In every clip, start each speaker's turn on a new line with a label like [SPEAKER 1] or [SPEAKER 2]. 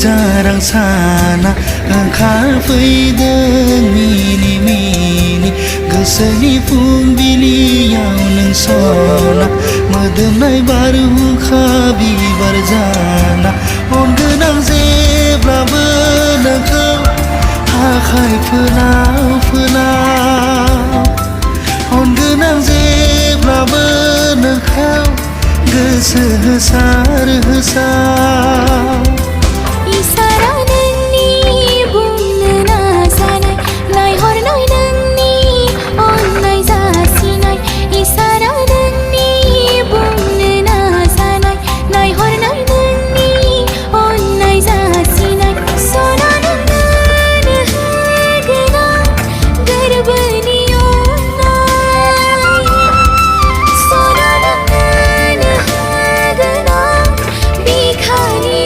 [SPEAKER 1] jarang sana ओंखारफैदों मिनि मिनि गोसोनि फुंबिलियाव नों सना मोदोमनाय बारहुंखा बिबार जाना अनगोनां जेब्लाबो नोंखौ आखाइ फोलाव फोलाव अनगोनां जेब्लाबो नोंखौ गोसो होसार होसार
[SPEAKER 2] इसारा नोंनि बुंनो नाजानाय नायहरनाय नोंनि अननाय जासिनाय इसारा नोंनि बुंनो नाजानाय नायहरनाय नोंनि अननाय जासिनाय सना नोंनो होगोनां गोरबोनि अननाय सना नोंनो होगोनां बिखानि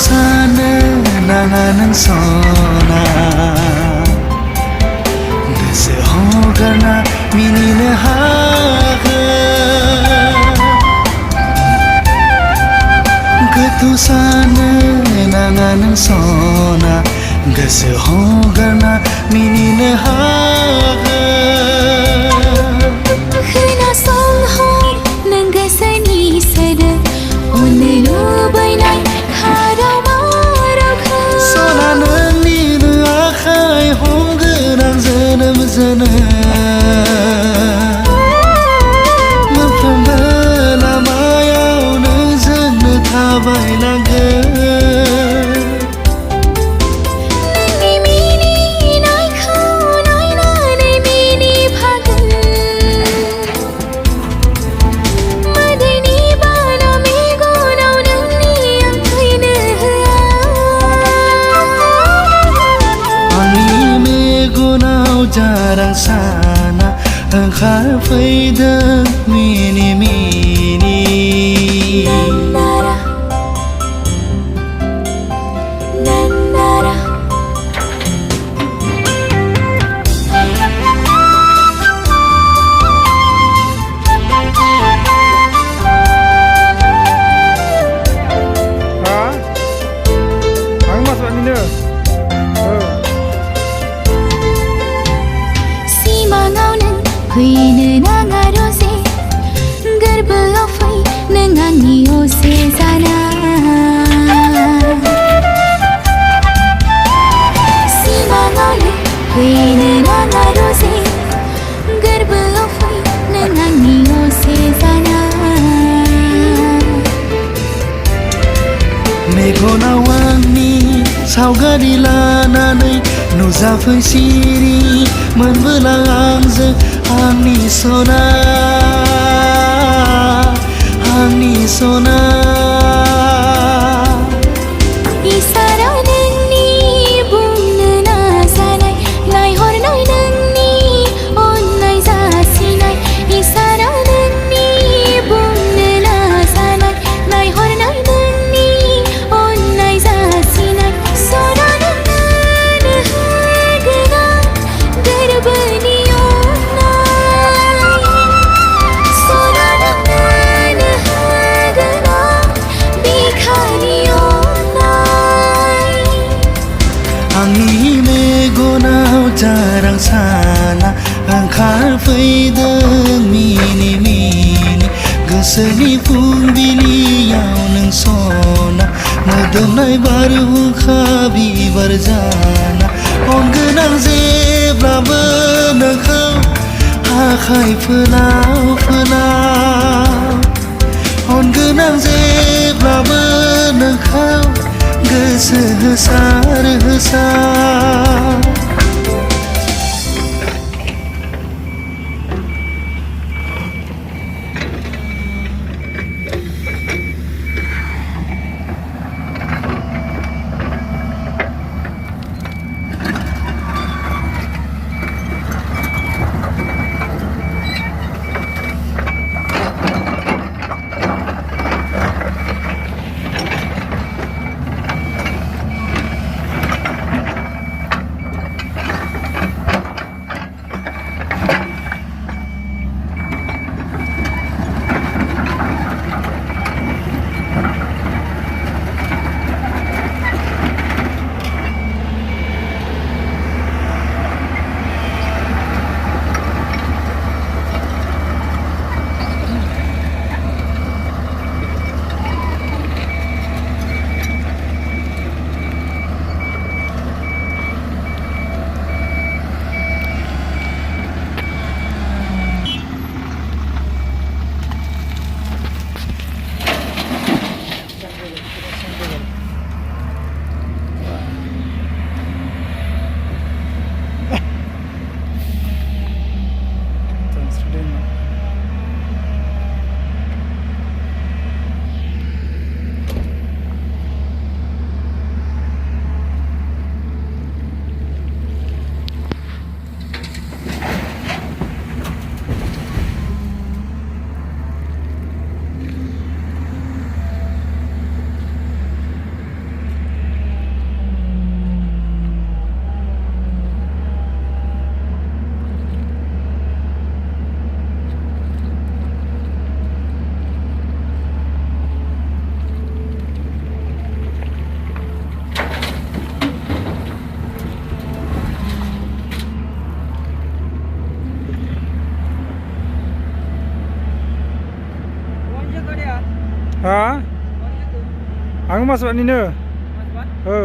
[SPEAKER 1] सानो नाङा नों सना गोसो हगारना मिनिनो हागोन गोथौ सानो नाङा नों सना गोसो हगारना मिनिनो हागोन
[SPEAKER 2] खोनासंहर नों गोसोनि सोदोब अननो लुबैनाय
[SPEAKER 1] सना नोंनिनो आखाइ हमगोन आं जोनोम जोनोम मोनफ्रोमबो लामायाव नोंजोंनो थाबायलांगोन jarang sana ओंखारफैदों मिनि मिनि
[SPEAKER 2] फैनो नाङा रजे गोरबोआव फै नों आंनि असे जाना सिमाङावनो फैनो नाङा रजे गोरबोआव फै नों आंनि असे जाना
[SPEAKER 1] मेगनाव आंनि सावगारि लानानै नुजाफै सिरि मोनबोला आंजों आंनि सना आंनि सना
[SPEAKER 2] इसारा नोंनि बुंनो नाजानाय नायहरनाय नोंनि अननाय जासिनाय इसारा नोंनि बुंनो नाजानाय नायहरनाय नोंनि अननाय जासिनाय सना नोंनो होगोनां गोरबोनि
[SPEAKER 1] आंनि मेगनाव jarang sana ओंखारफैदों मिनि मिनि गोसोनि फुंबिलियाव नों सना मोदोमनाय बारहुंखा बिबार जाना अनगोनां जेब्लाबो नोंखौ आखाइ फोलाव फोलाव अनगोनां जेब्लाबो नोंखौ गोसो होसार होसार
[SPEAKER 3] मासबातनिनो
[SPEAKER 4] मासबात
[SPEAKER 3] ओ